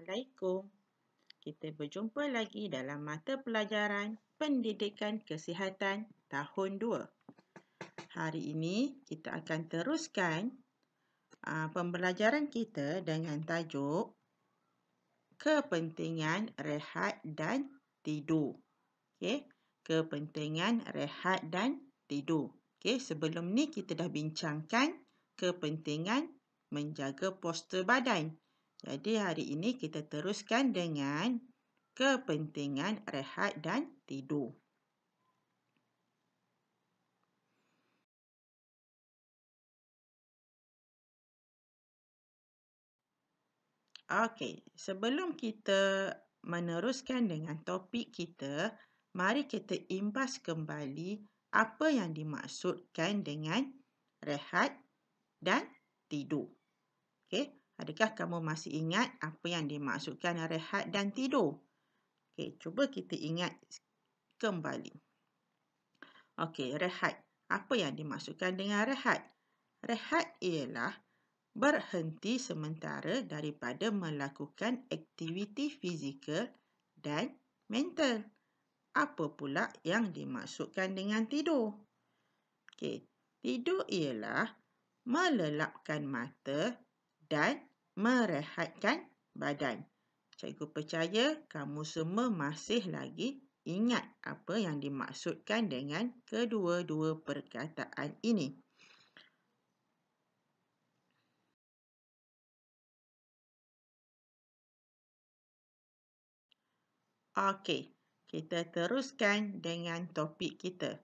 Assalamualaikum. Kita berjumpa lagi dalam mata pelajaran Pendidikan Kesihatan tahun 2. Hari ini kita akan teruskan pembelajaran kita dengan tajuk Kepentingan Rehat dan Tidur. Okey, kepentingan rehat dan tidur. Okey, sebelum ni kita dah bincangkan kepentingan menjaga postur badan. Jadi hari ini kita teruskan dengan kepentingan rehat dan tidur. Okey, sebelum kita meneruskan dengan topik kita, mari kita imbas kembali apa yang dimaksudkan dengan rehat dan tidur. Okey, adakah kamu masih ingat apa yang dimaksudkan rehat dan tidur? Okey, cuba kita ingat kembali. Okey, rehat. Apa yang dimaksudkan dengan rehat? Rehat ialah berhenti sementara daripada melakukan aktiviti fizikal dan mental. Apa pula yang dimaksudkan dengan tidur? Okey, tidur ialah melelapkan mata dan merehatkan badan. Cikgu percaya kamu semua masih lagi ingat apa yang dimaksudkan dengan kedua-dua perkataan ini. Okey, kita teruskan dengan topik kita.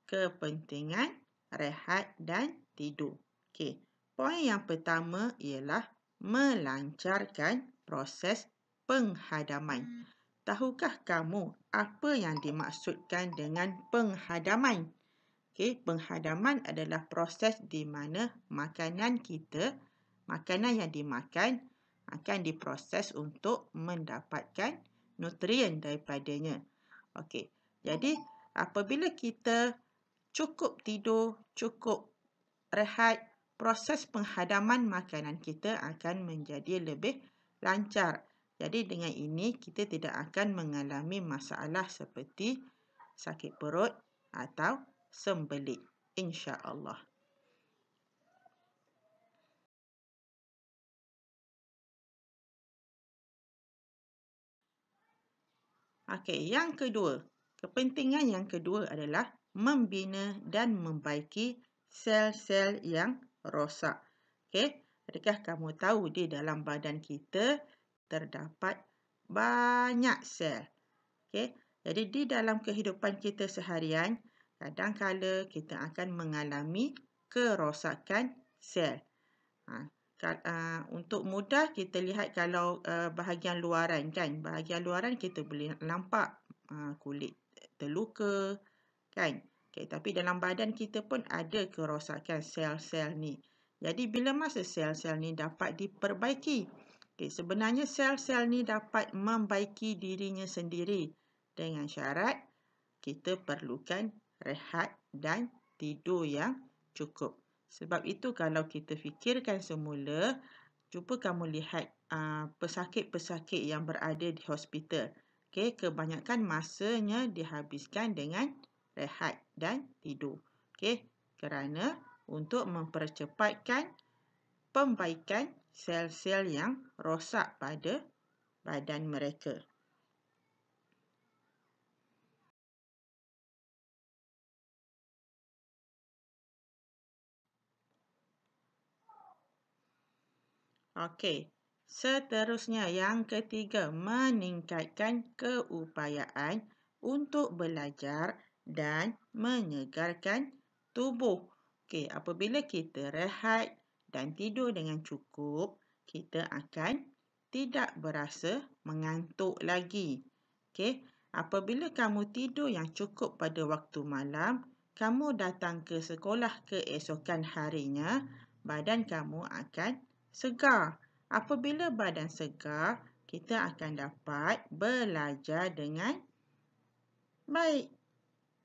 Kepentingan rehat dan tidur. Okey, poin yang pertama ialah melancarkan proses penghadaman. Tahukah kamu apa yang dimaksudkan dengan penghadaman? Okey, penghadaman adalah proses di mana makanan yang dimakan akan diproses untuk mendapatkan nutrien daripadanya. Okey, jadi apabila kita cukup tidur, cukup rehat, proses penghadaman makanan kita akan menjadi lebih lancar. Jadi dengan ini kita tidak akan mengalami masalah seperti sakit perut atau sembelit, insya-Allah. Okey, yang kedua. Kepentingan yang kedua adalah membina dan membaiki sel-sel yang rosak. Okey, adakah kamu tahu di dalam badan kita terdapat banyak sel? Okey, jadi di dalam kehidupan kita seharian, kadang-kala kita akan mengalami kerosakan sel. Untuk mudah kita lihat kalau bahagian luaran kan, bahagian luaran kita boleh nampak kulit terluka kan. Okay, tapi dalam badan kita pun ada kerosakan sel-sel ni. Jadi bila masa sel-sel ni dapat diperbaiki? Okay, sebenarnya sel-sel ni dapat membaiki dirinya sendiri dengan syarat kita perlukan rehat dan tidur yang cukup. Sebab itu kalau kita fikirkan semula, cuba kamu lihat pesakit-pesakit yang berada di hospital. Okay, kebanyakan masanya dihabiskan dengan rehat dan tidur. Okay, kerana untuk mempercepatkan pembaikan sel-sel yang rosak pada badan mereka. Okey, seterusnya yang ketiga, meningkatkan keupayaan untuk belajar dan menyegarkan tubuh. Okey, apabila kita rehat dan tidur dengan cukup, kita akan tidak berasa mengantuk lagi. Okey, apabila kamu tidur yang cukup pada waktu malam, kamu datang ke sekolah keesokan harinya, badan kamu akan segar. Apabila badan segar, kita akan dapat belajar dengan baik.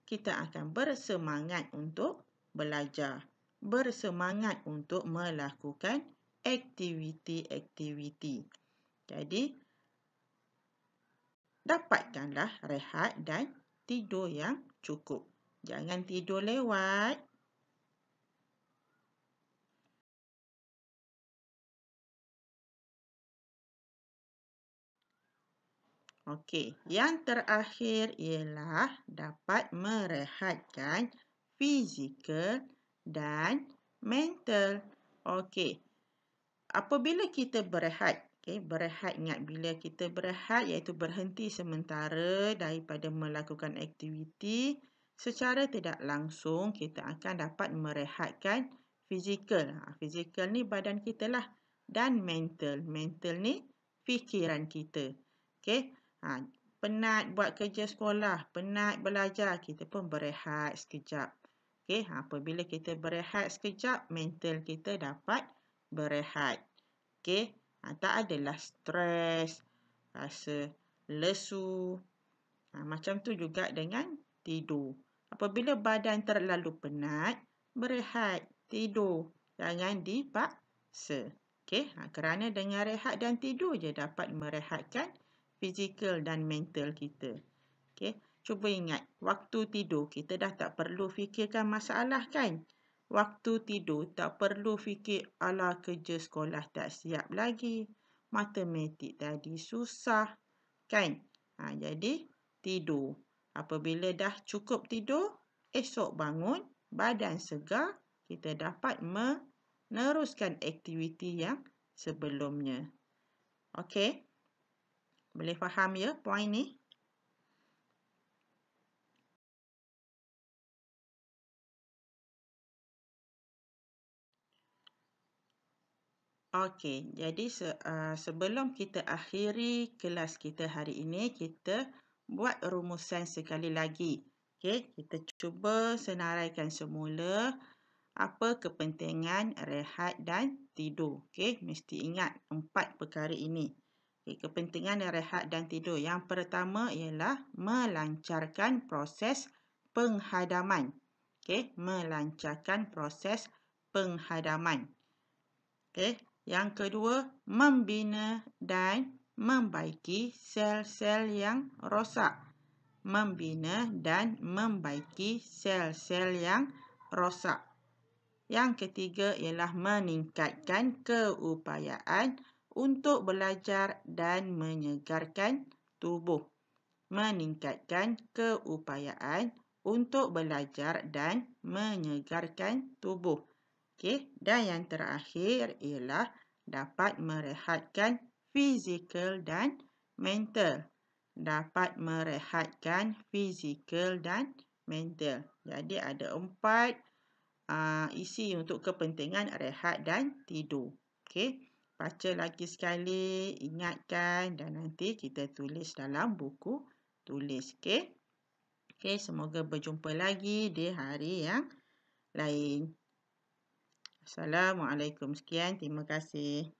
Kita akan bersemangat untuk belajar, bersemangat untuk melakukan aktiviti-aktiviti. Jadi, dapatkanlah rehat dan tidur yang cukup. Jangan tidur lewat. Okey, yang terakhir ialah dapat merehatkan fizikal dan mental. Okey, apabila kita berehat, berehat ingat bila kita berehat iaitu berhenti sementara daripada melakukan aktiviti, secara tidak langsung kita akan dapat merehatkan fizikal. Fizikal ni badan kita lah, dan mental. Mental ni fikiran kita. Okey. Penat buat kerja sekolah, penat belajar, kita pun berehat sekejap. Okey, apabila kita berehat sekejap, mental kita dapat berehat. Okey, tak adalah stres, rasa lesu. Macam tu juga dengan tidur. Apabila badan terlalu penat, berehat, tidur. Jangan dipaksa. Okey, kerana dengan rehat dan tidur je dapat merehatkan fizikal dan mental kita. Okey, cuba ingat, waktu tidur kita dah tak perlu fikirkan masalah kan? Waktu tidur tak perlu fikir, alah kerja sekolah tak siap lagi, matematik tadi susah, kan? Jadi tidur. Apabila dah cukup tidur, esok bangun, badan segar, kita dapat meneruskan aktiviti yang sebelumnya. Okey? Boleh faham ya poin ni? Okey, jadi sebelum kita akhiri kelas kita hari ini, kita buat rumusan sekali lagi. Okey, kita cuba senaraikan semula apa kepentingan rehat dan tidur. Okey, mesti ingat 4 perkara ini. Okey, kepentingan rehat dan tidur. Yang pertama ialah melancarkan proses penghadaman. Okey, melancarkan proses penghadaman. Okey, yang kedua, membina dan membaiki sel-sel yang rosak. Membina dan membaiki sel-sel yang rosak. Yang ketiga ialah meningkatkan keupayaan untuk belajar dan menyegarkan tubuh. Meningkatkan keupayaan untuk belajar dan menyegarkan tubuh. Okey, dan yang terakhir ialah dapat merehatkan fizikal dan mental. Dapat merehatkan fizikal dan mental. Jadi ada 4 isi untuk kepentingan rehat dan tidur. Okey, baca lagi sekali, ingatkan dan nanti kita tulis dalam buku tulis. Okey. Okey, semoga berjumpa lagi di hari yang lain. Assalamualaikum. Sekian, terima kasih.